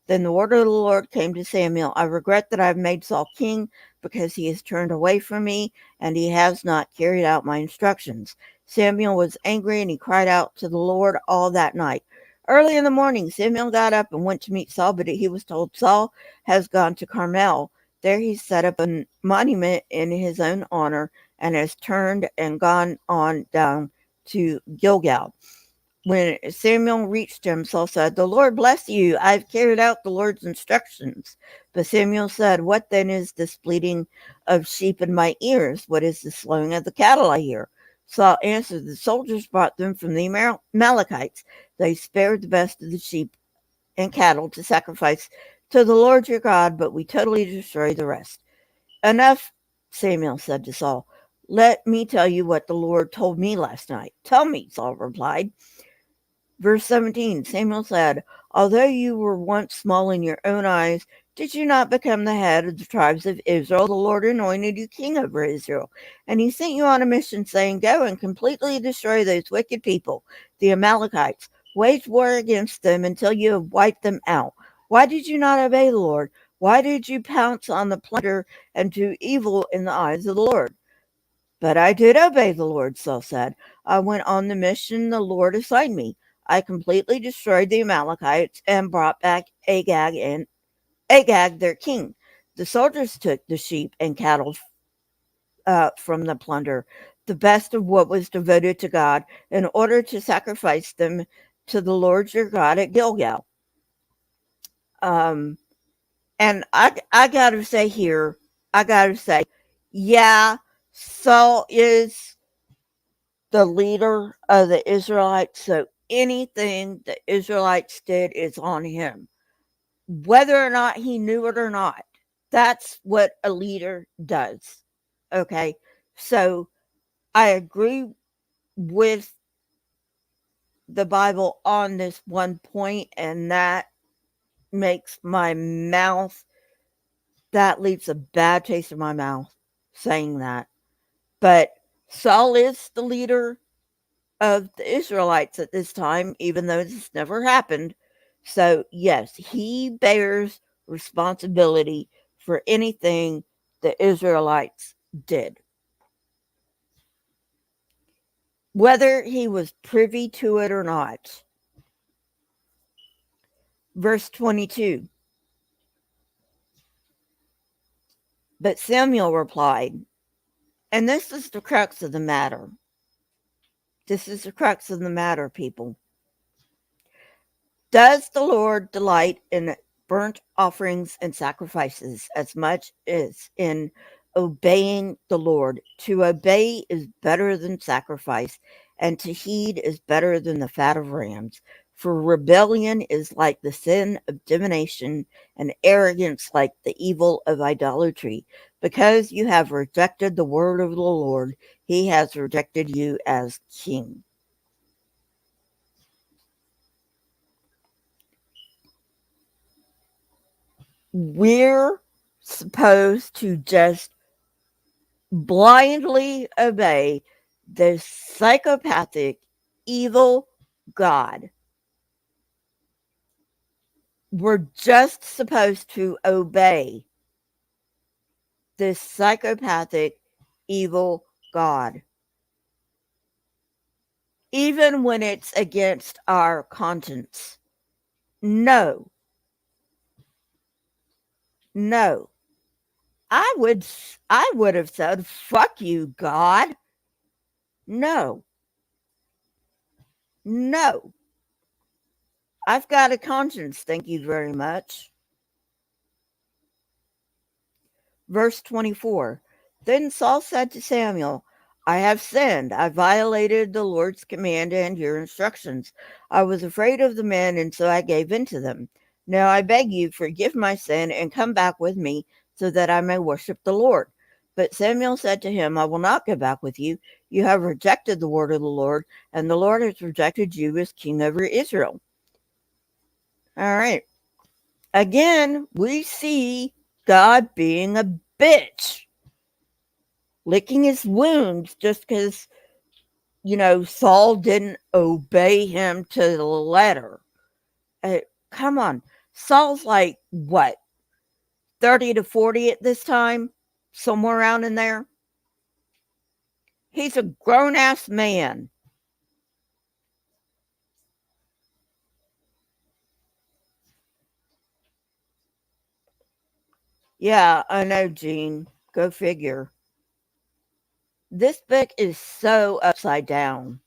Then the word of the Lord came to Samuel. I regret that I have made Saul king because he has turned away from me and he has not carried out my instructions. Samuel was angry and he cried out to the Lord all that night. Early in the morning, Samuel got up and went to meet Saul, but he was told Saul has gone to Carmel. There he set up a monument in his own honor and has turned and gone on down to Gilgal. When Samuel reached him, Saul said, The Lord bless you. I've carried out the Lord's instructions. But Samuel said, What then is this bleating of sheep in my ears? What is the lowing of the cattle I hear? Saul answered, The soldiers brought them from the Amalekites. They spared the best of the sheep and cattle to sacrifice to the Lord your God, but we totally destroyed the rest. Enough, Samuel said to Saul. Let me tell you what the Lord told me last night. Tell me, Saul replied. Verse 17, Samuel said, Although you were once small in your own eyes, did you not become the head of the tribes of Israel? The Lord anointed you king over Israel. And he sent you on a mission saying, Go and completely destroy those wicked people, the Amalekites. Wage war against them until you have wiped them out. Why did you not obey the Lord? Why did you pounce on the plunder and do evil in the eyes of the Lord? But I did obey the Lord, Saul said. I went on the mission the Lord assigned me. I completely destroyed the Amalekites and brought back Agag their king. The soldiers took the sheep and cattle from the plunder, the best of what was devoted to God, in order to sacrifice them to the Lord your God at Gilgal. Um, and I gotta say here, yeah, Saul is the leader of the Israelites, so anything the Israelites did is on him, whether or not he knew it or not. That's what a leader does. Okay, so I agree with the Bible on this one point, and that makes my mouth, that leaves a bad taste in my mouth saying that. But Saul is the leader of the Israelites at this time, even though this never happened. So, yes, he bears responsibility for anything the Israelites did. Whether he was privy to it or not. Verse 22. But Samuel replied, and this is the crux of the matter. This is the crux of the matter, people. Does the Lord delight in burnt offerings and sacrifices as much as in obeying the Lord? To obey is better than sacrifice, and to heed is better than the fat of rams. For rebellion is like the sin of divination, and arrogance like the evil of idolatry. Because you have rejected the word of the Lord, he has rejected you as king. We're supposed to just blindly obey this psychopathic, evil God. We're just supposed to obey this psychopathic, evil God. Even when it's against our conscience. No. No. I would have said, fuck you, God. No. No. I've got a conscience, thank you very much. Verse 24. Then Saul said to Samuel, I have sinned. I violated the Lord's command and your instructions. I was afraid of the men, and so I gave in to them. Now I beg you, forgive my sin and come back with me so that I may worship the Lord. But Samuel said to him, I will not go back with you. You have rejected the word of the Lord, and the Lord has rejected you as king over Israel. All right. Again, we see God being a bitch, licking his wounds just because, Saul didn't obey him to the letter. Come on. Saul's like, what, 30 to 40 at this time? Somewhere around in there? He's a grown-ass man. Yeah, I know, Gene. Go figure. This book is so upside down.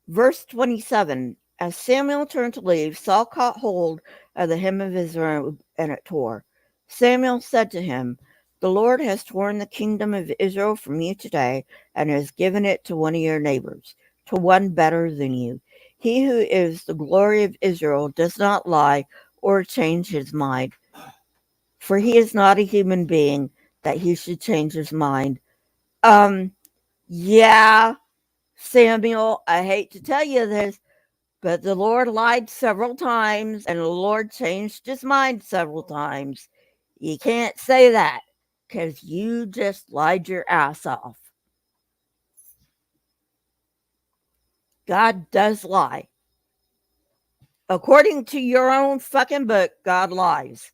Verse 27. As Samuel turned to leave, Saul caught hold of the hem of his robe, and it tore. Samuel said to him, "The Lord has torn the kingdom of Israel from you today, and has given it to one of your neighbors, to one better than you. He who is the glory of Israel does not lie or change his mind, for he is not a human being that he should change his mind." Yeah, Samuel, I hate to tell you this, but the Lord lied several times, and the Lord changed his mind several times. You can't say that, because you just lied your ass off. God does lie. According to your own fucking book, God lies.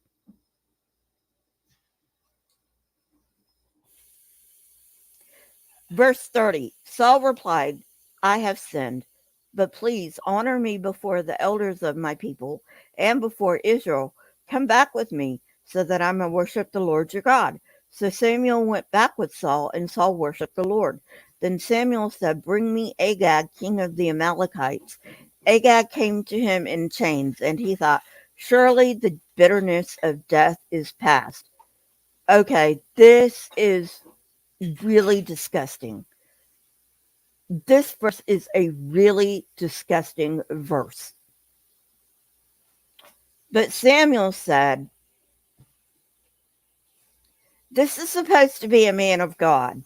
Verse 30. Saul replied, "I have sinned, but please honor me before the elders of my people and before Israel. Come back with me so that I may worship the Lord your God." So Samuel went back with Saul, and Saul worshiped the Lord. Then Samuel said, "Bring me Agag, king of the Amalekites." Agag came to him in chains, and he thought, "Surely the bitterness of death is past." Okay, this is really disgusting. This verse is a really disgusting verse. But Samuel said, "This is supposed to be a man of God."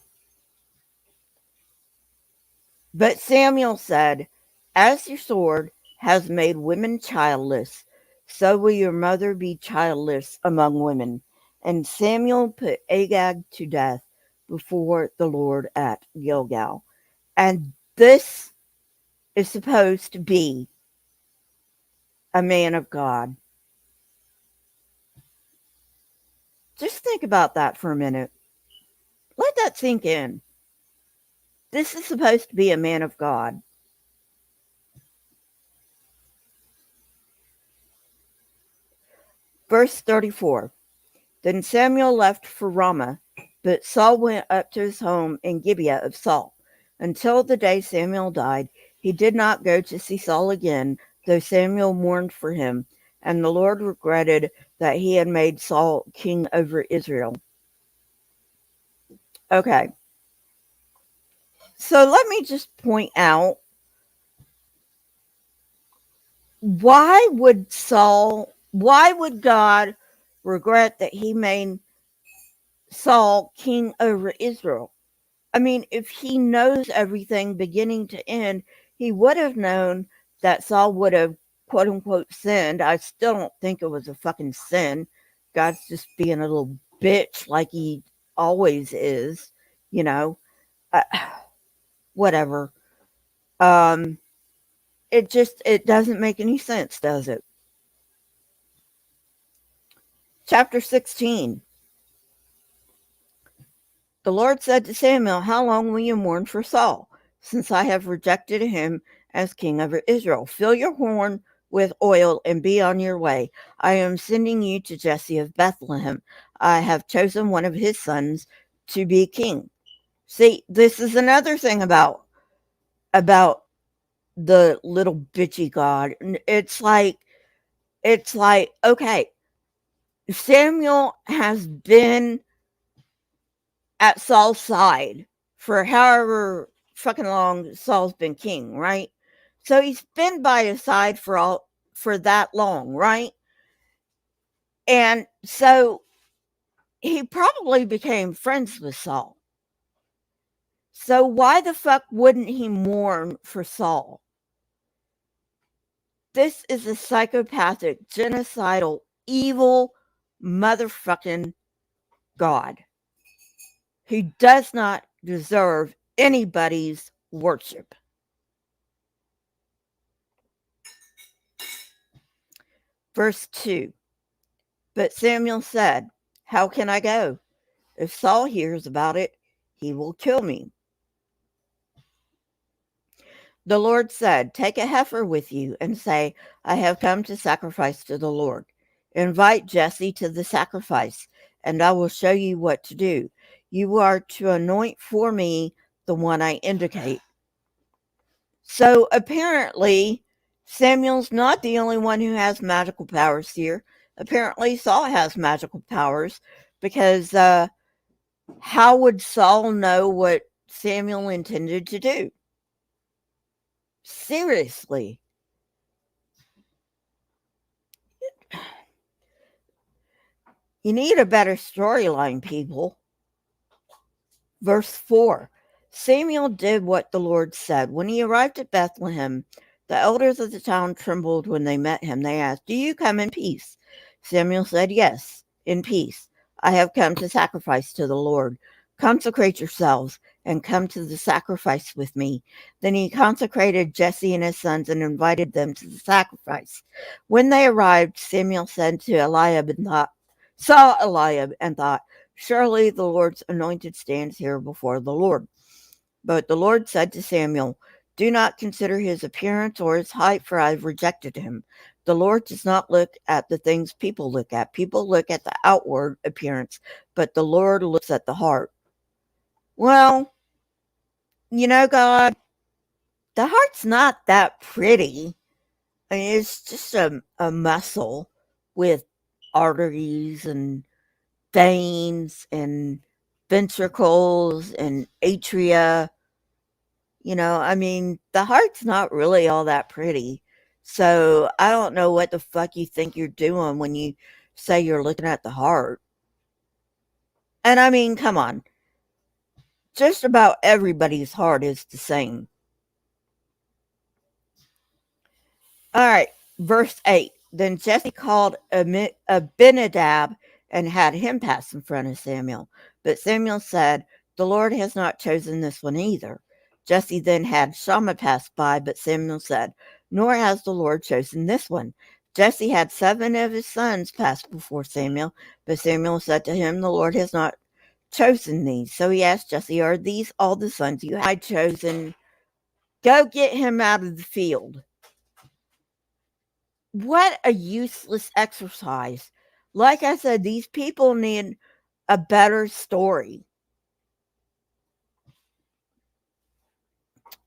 But Samuel said, "As your sword has made women childless, so will your mother be childless among women." And Samuel put Agag to death before the Lord at Gilgal. And this is supposed to be a man of God. Just think about that for a minute. Let that sink in. This is supposed to be a man of God. Verse 34. Then Samuel left for Ramah, but Saul went up to his home in Gibeah of Saul. Until the day Samuel died, he did not go to see Saul again, though Samuel mourned for him, and the Lord regretted that he had made Saul king over Israel. Okay. So let me just point out, why would God regret that he made Saul king over Israel? I mean, if he knows everything beginning to end, he would have known that Saul would have, quote unquote, sinned. I still don't think it was a fucking sin. God's just being a little bitch like he always is, you know. Uh, whatever. Um, it doesn't make any sense, does it? Chapter 16. The Lord said to Samuel, "How long will you mourn for Saul, since I have rejected him as king over Israel? Fill your horn with oil and be on your way. I am sending you to Jesse of Bethlehem. I have chosen one of his sons to be king." See, this is another thing about the little bitchy God. It's like, okay, Samuel has been at Saul's side for however fucking long Saul's been king, right? So he's been by his side for that long, right? And so he probably became friends with Saul. So why the fuck wouldn't he mourn for Saul? This is a psychopathic, genocidal, evil motherfucking God who does not deserve anybody's worship. Verse 2. But Samuel said, "How can I go? If Saul hears about it, he will kill me." The Lord said, "Take a heifer with you and say, 'I have come to sacrifice to the Lord.' Invite Jesse to the sacrifice, and I will show you what to do. You are to anoint for me the one I indicate." So apparently, Samuel's not the only one who has magical powers here. Apparently, Saul has magical powers because how would Saul know what Samuel intended to do? Seriously. You need a better storyline, people. Verse 4. Samuel did what the Lord said. When he arrived at Bethlehem, the elders of the town trembled when they met him. They asked, "Do you come in peace?" Samuel said, "Yes, in peace. I have come to sacrifice to the Lord. Consecrate yourselves and come to the sacrifice with me." Then he consecrated Jesse and his sons and invited them to the sacrifice. When they arrived, Samuel said to saw Eliab and thought, "Surely the Lord's anointed stands here before the Lord." But the Lord said to Samuel, "Do not consider his appearance or his height, for I have rejected him." The Lord does not look at the things people look at. People look at the outward appearance, but the Lord looks at the heart. Well, God, the heart's not that pretty. I mean, it's just a muscle with arteries and veins and ventricles and atria. I mean, the heart's not really all that pretty. So I don't know what the fuck you think you're doing when you say you're looking at the heart. And I mean, come on. Just about everybody's heart is the same. All right, verse 8. Then Jesse called Abinadab and had him pass in front of Samuel. But Samuel said, "The Lord has not chosen this one either." Jesse then had Shammah pass by, but Samuel said, "Nor has the Lord chosen this one." Jesse had 7 of his sons pass before Samuel, but Samuel said to him, "The Lord has not chosen these." So he asked Jesse, "Are these all the sons you had chosen? Go get him out of the field." What a useless exercise. Like I said, these people need a better story.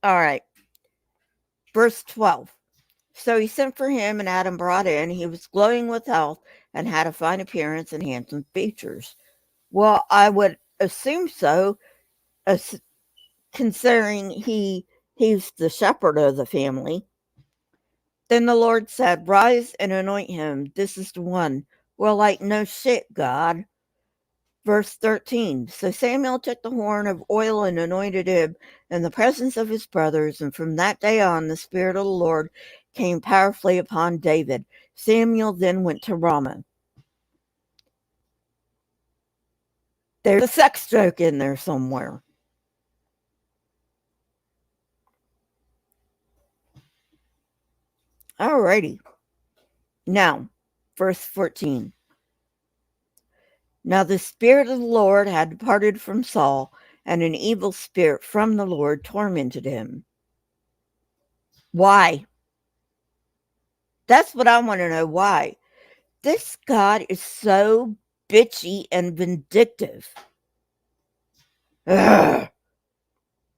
All right. Verse 12. So he sent for him and had him brought in. He was glowing with health and had a fine appearance and handsome features. Well, I would assume so, considering he's the shepherd of the family. Then the Lord said, "Rise and anoint him. This is the one." Well, like, no shit, God. Verse 13. So Samuel took the horn of oil and anointed him in the presence of his brothers, and from that day on the Spirit of the Lord came powerfully upon David. Samuel then went to Ramah. There's a sex joke in there somewhere. Alrighty. Now, verse 14. Now the Spirit of the Lord had departed from Saul, and an evil spirit from the Lord tormented him. Why? That's what I want to know. Why? This God is so bitchy and vindictive. Ugh.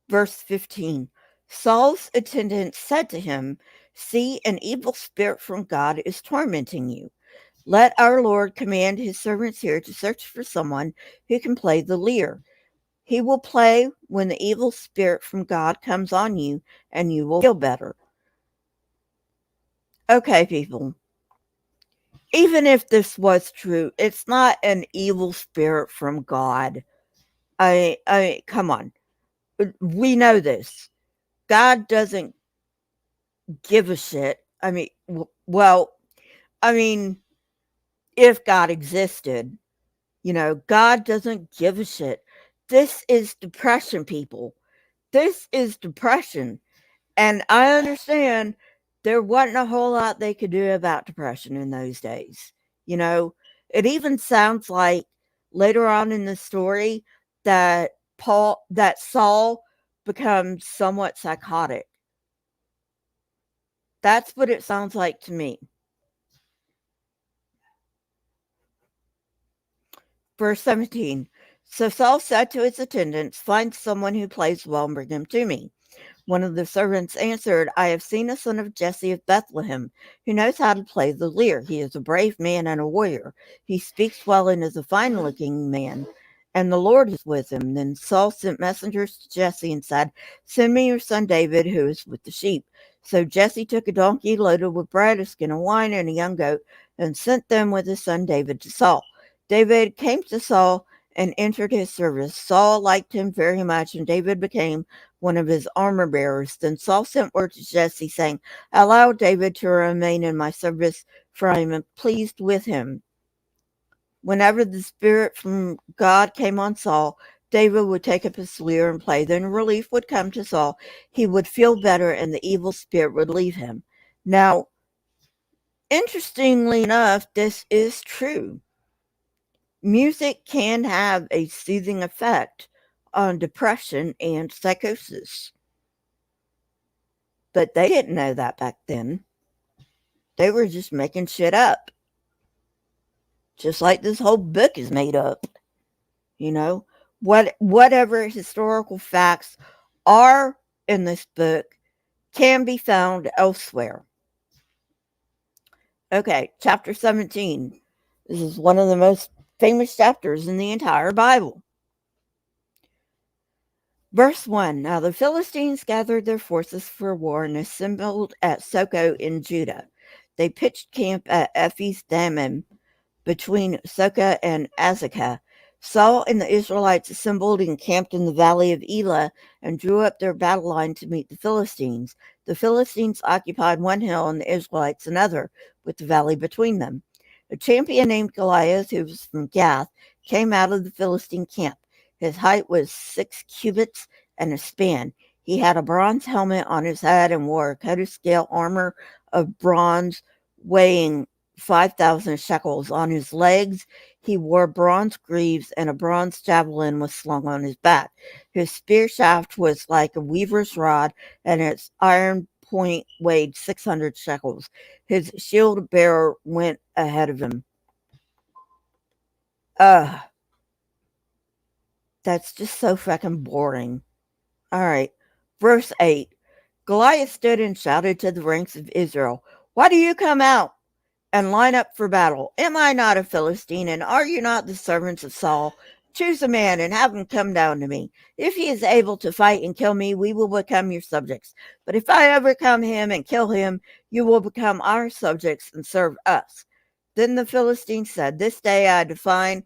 Verse 15. Saul's attendants said to him, "See, an evil spirit from God is tormenting you. Let our Lord command his servants here to search for someone who can play the lyre. He will play when the evil spirit from God comes on you, and you will feel better." Okay, people. Even if this was true, it's not an evil spirit from God. I come on. We know this. God doesn't give a shit. I mean, well, I mean, if God existed, God doesn't give a shit. This is depression, people. This is depression. And I understand there wasn't a whole lot they could do about depression in those days. You know, it even sounds like later on in the story that Saul becomes somewhat psychotic. That's what it sounds like to me. Verse 17. So Saul said to his attendants, "Find someone who plays well and bring him to me." One of the servants answered, "I have seen a son of Jesse of Bethlehem, who knows how to play the lyre. He is a brave man and a warrior. He speaks well and is a fine-looking man, and the Lord is with him." Then Saul sent messengers to Jesse and said, "Send me your son David, who is with the sheep." So Jesse took a donkey loaded with bread, a skin of wine, and a young goat, and sent them with his son David to Saul. David came to Saul and entered his service. Saul liked him very much, and David became one of his armor bearers. Then Saul sent word to Jesse, saying, "Allow David to remain in my service, for I am pleased with him." Whenever the spirit from God came on Saul, David would take up his lyre and play. Then relief would come to Saul. He would feel better, and the evil spirit would leave him. Now, interestingly enough, this is true. Music can have a soothing effect on depression and psychosis. But they didn't know that back then. They were just making shit up. Just like this whole book is made up. Whatever historical facts are in this book can be found elsewhere. Okay, chapter 17. This is one of the most famous chapters in the entire Bible. Verse 1. Now the Philistines gathered their forces for war and assembled at Soko in Judah. They pitched camp at Ephes Dammim between Soka and Azekah. Saul and the Israelites assembled and camped in the valley of Elah and drew up their battle line to meet the Philistines. The Philistines occupied one hill and the Israelites another, with the valley between them. A champion named Goliath, who was from Gath, came out of the Philistine camp. His height was 6 cubits and a span. He had a bronze helmet on his head and wore a coat of scale armor of bronze weighing 5,000 shekels. On his legs he wore bronze greaves, and a bronze javelin was slung on his back. His spear shaft was like a weaver's rod, and its iron point weighed 600 shekels. His shield bearer went ahead of him. That's just so fucking boring. All right. Verse 8. Goliath stood and shouted to the ranks of Israel, "Why do you come out and line up for battle? Am I not a Philistine, and are you not the servants of Saul? Choose a man and have him come down to me. If he is able to fight and kill me, we will become your subjects. But if I overcome him and kill him, you will become our subjects and serve us." Then the Philistines said, "This day I defy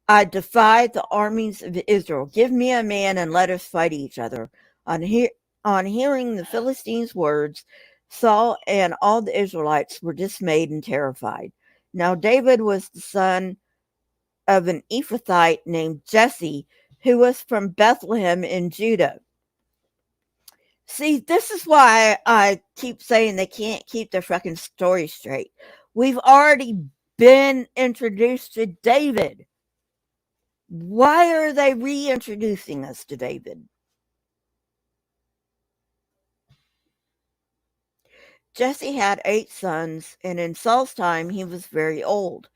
the armies of Israel. Give me a man and let us fight each other." On hearing the Philistines' words, Saul and all the Israelites were dismayed and terrified. Now David was the son of an Ephrathite named Jesse, who was from Bethlehem in Judah. See, this is why I keep saying they can't keep their fucking story straight. We've already been introduced to David. Why are they reintroducing us to David? Jesse had 8 sons, and in Saul's time he was very old.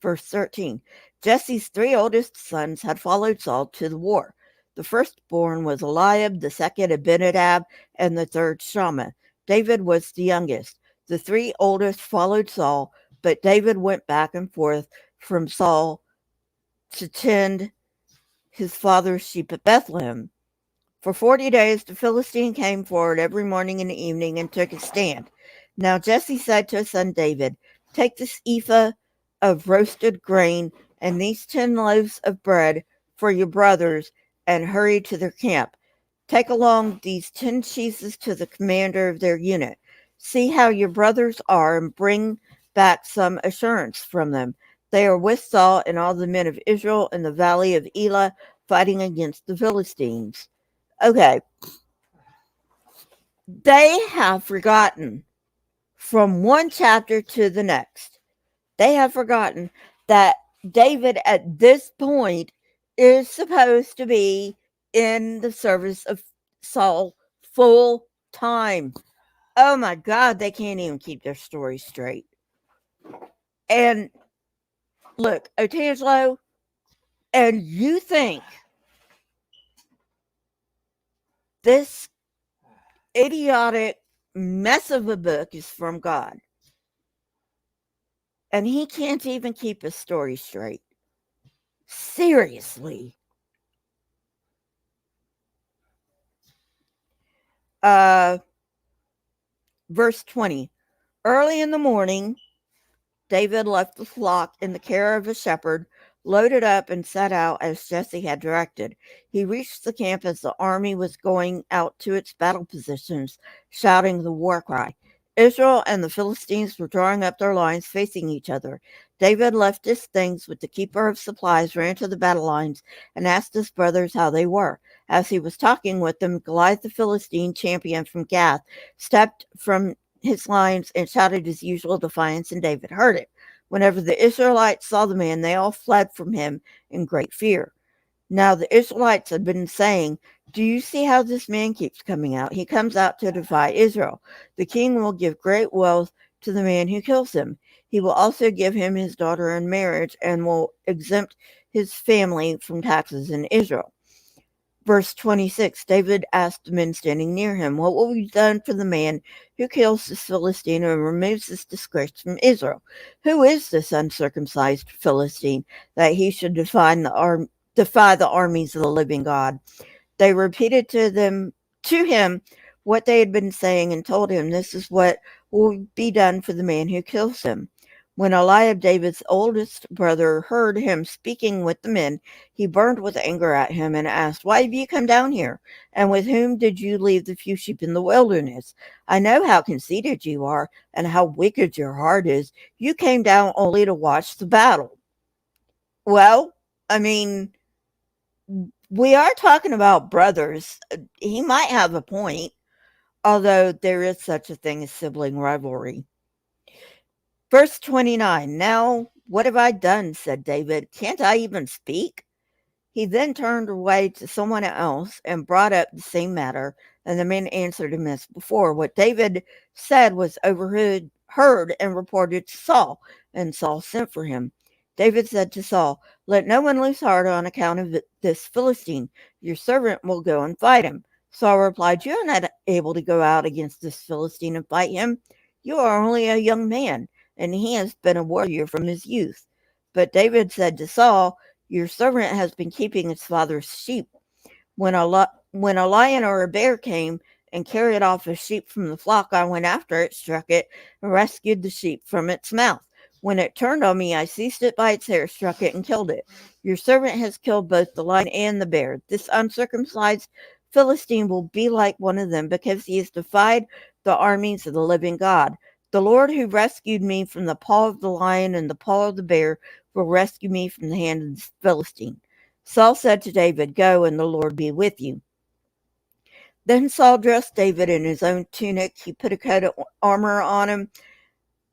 Verse 13. Jesse's 3 oldest sons had followed Saul to the war. The firstborn was Eliab, the second Abinadab, and the third Shammah. David was the youngest. The 3 oldest followed Saul, but David went back and forth from Saul to tend his father's sheep at Bethlehem. For 40 days the Philistine came forward every morning and evening and took his stand. Now Jesse said to his son David, "Take this ephah of roasted grain and these 10 loaves of bread for your brothers and hurry to their camp. Take along these 10 cheeses to the commander of their unit. See how your brothers are and bring back some assurance from them. They are with Saul and all the men of Israel in the valley of Elah fighting against the Philistines. Okay, they have forgotten from one chapter to the next. They have forgotten that David at this point is supposed to be in the service of Saul full time. Oh my God, they can't even keep their story straight. And look, Otangelo, and you think this idiotic mess of a book is from God, and he can't even keep his story straight. Seriously. Verse 20. Early in the morning, David left the flock in the care of a shepherd, loaded up, and set out as Jesse had directed. He reached the camp as the army was going out to its battle positions, shouting the war cry. Israel and the Philistines were drawing up their lines facing each other. David left his things with the keeper of supplies, ran to the battle lines, and asked his brothers how they were. As he was talking with them, Goliath the Philistine champion from Gath stepped from his lines and shouted his usual defiance, and David heard it. Whenever the Israelites saw the man, they all fled from him in great fear. Now the Israelites had been saying, "Do you see how this man keeps coming out? He comes out to defy Israel. The king will give great wealth to the man who kills him. He will also give him his daughter in marriage and will exempt his family from taxes in Israel." Verse 26, David asked the men standing near him, "What will be done for the man who kills this Philistine and removes this disgrace from Israel? Who is this uncircumcised Philistine that he should defy the armies of the living God?" They repeated to him what they had been saying and told him, "This is what will be done for the man who kills him." When Eliab, David's oldest brother, heard him speaking with the men, he burned with anger at him and asked, "Why have you come down here? And with whom did you leave the few sheep in the wilderness? I know how conceited you are and how wicked your heart is. You came down only to watch the battle." Well, I mean, we are talking about brothers. He might have a point, although there is such a thing as sibling rivalry. Verse 29, "Now what have I done?" said David. "Can't I even speak?" He then turned away to someone else and brought up the same matter, and the men answered him as before. What David said was heard and reported to Saul, and Saul sent for him. David said to Saul, "Let no one lose heart on account of this Philistine. Your servant will go and fight him." Saul replied, "You are not able to go out against this Philistine and fight him. You are only a young man, and he has been a warrior from his youth." But David said to Saul, "Your servant has been keeping his father's sheep. When a lion or a bear came and carried off a sheep from the flock, I went after it, struck it, and rescued the sheep from its mouth. When it turned on me, I seized it by its hair, struck it, and killed it. Your servant has killed both the lion and the bear. This uncircumcised Philistine will be like one of them because he has defied the armies of the living God. The Lord who rescued me from the paw of the lion and the paw of the bear will rescue me from the hand of the Philistine." Saul said to David, "Go, and the Lord be with you." Then Saul dressed David in his own tunic. He put a coat of armor on him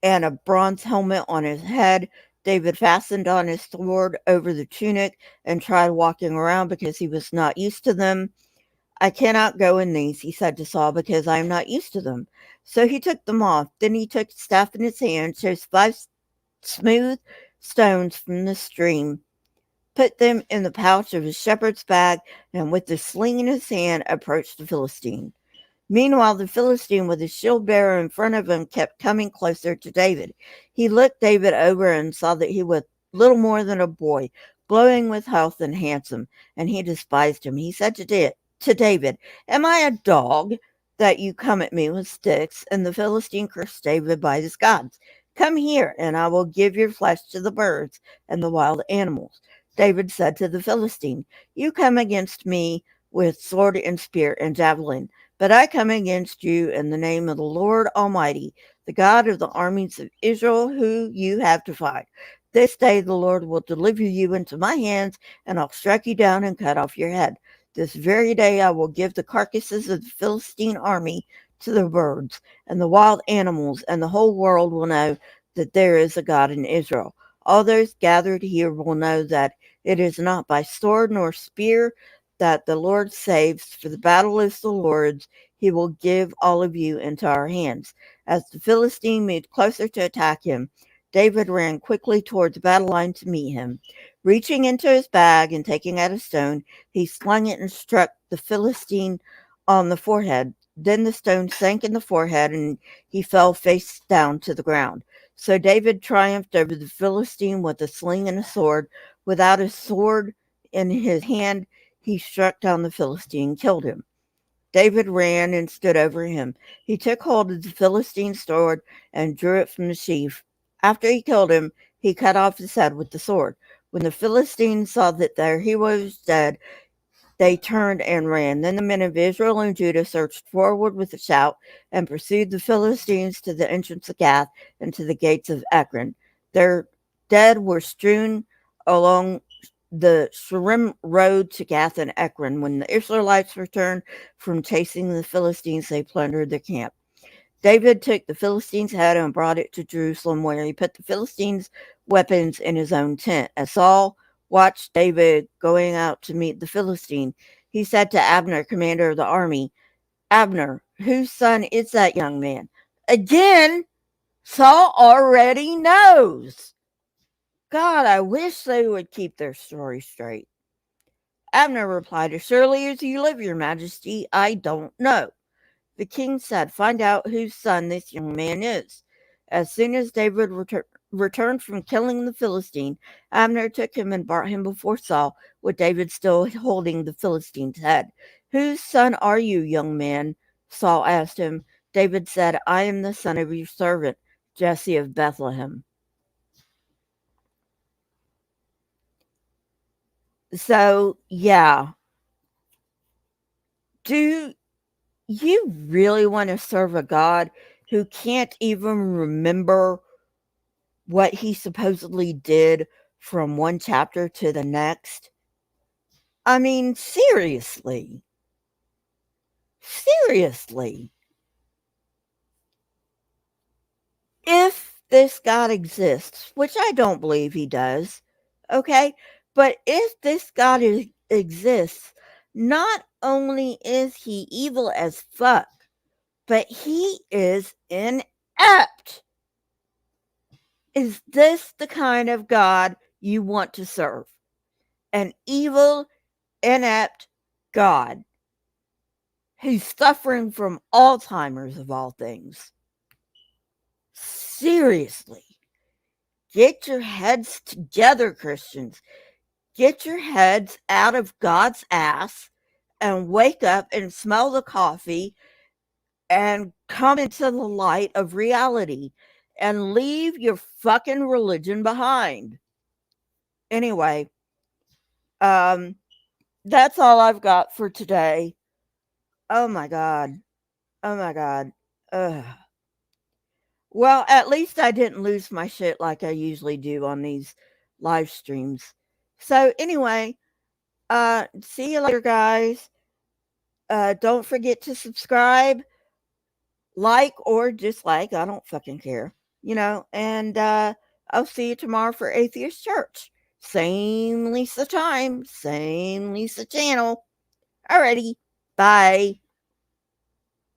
and a bronze helmet on his head. David fastened on his sword over the tunic and tried walking around because he was not used to them. "I cannot go in these," he said to Saul, "because I am not used to them." So he took them off. Then he took his staff in his hand, chose 5 smooth stones from the stream, put them in the pouch of his shepherd's bag, and with the sling in his hand approached the Philistine. Meanwhile, the Philistine with his shield bearer in front of him kept coming closer to David. He looked David over and saw that he was little more than a boy, glowing with health and handsome, and he despised him. He said to David, "Am I a dog that you come at me with sticks?" And the Philistine cursed David by his gods. "Come here, and I will give your flesh to the birds and the wild animals." David said to the Philistine, "You come against me with sword and spear and javelin. But I come against you in the name of the Lord Almighty, the God of the armies of Israel, who you have defied. This day the Lord will deliver you into my hands, and I'll strike you down and cut off your head. This very day I will give the carcasses of the Philistine army to the birds and the wild animals, and the whole world will know that there is a God in Israel. All those gathered here will know that it is not by sword nor spear that the Lord saves, for the battle is the Lord's. He will give all of you into our hands. As the Philistine moved closer to attack him, David ran quickly towards the battle line to meet him. Reaching into his bag and taking out a stone, he slung it and struck the Philistine on the forehead. Then the stone sank in the forehead, and he fell face down to the ground. So David triumphed over the Philistine with a sling and a sword. Without a sword in his hand, he struck down the Philistine and killed him. David ran and stood over him. He took hold of the Philistine's sword and drew it from the sheath. After he killed him, he cut off his head with the sword. When the Philistines saw that their hero was dead, they turned and ran. Then the men of Israel and Judah surged forward with a shout and pursued the Philistines to the entrance of Gath and to the gates of Ekron. Their dead were strewn along the Sharim road to Gath and Ekron. When the Israelites returned from chasing the Philistines, they plundered their camp. David took the Philistine's head and brought it to Jerusalem, where he put the Philistines' weapons in his own tent. As Saul watched David going out to meet the Philistine, he said to Abner, commander of the army, Abner, whose son is that young man? Again, Saul already knows. God, I wish they would keep their story straight. Abner replied, as surely as you live, your majesty, I don't know. The king said, find out whose son this young man is. As soon as David returned from killing the Philistine, Abner took him and brought him before Saul, with David still holding the Philistine's head. Whose son are you, young man? Saul asked him. David said, I am the son of your servant, Jesse of Bethlehem. So, yeah. Do you really want to serve a God who can't even remember what he supposedly did from one chapter to the next? I mean, seriously. Seriously. If this God exists, which I don't believe he does, okay? But if this God exists, not only is he evil as fuck, but he is inept. Is this the kind of God you want to serve? An evil, inept God who's suffering from Alzheimer's of all things. Seriously. Get your heads together, Christians. Get your heads out of God's ass and wake up and smell the coffee and come into the light of reality and leave your fucking religion behind. Anyway, that's all I've got for today. Oh my God. Oh my God. Ugh. Well, at least I didn't lose my shit like I usually do on these live streams. So anyway, see you later, guys. Don't forget to subscribe, like or dislike. I don't fucking care. And I'll see you tomorrow for Atheist Church. Same Lisa time, same Lisa channel. Alrighty, bye.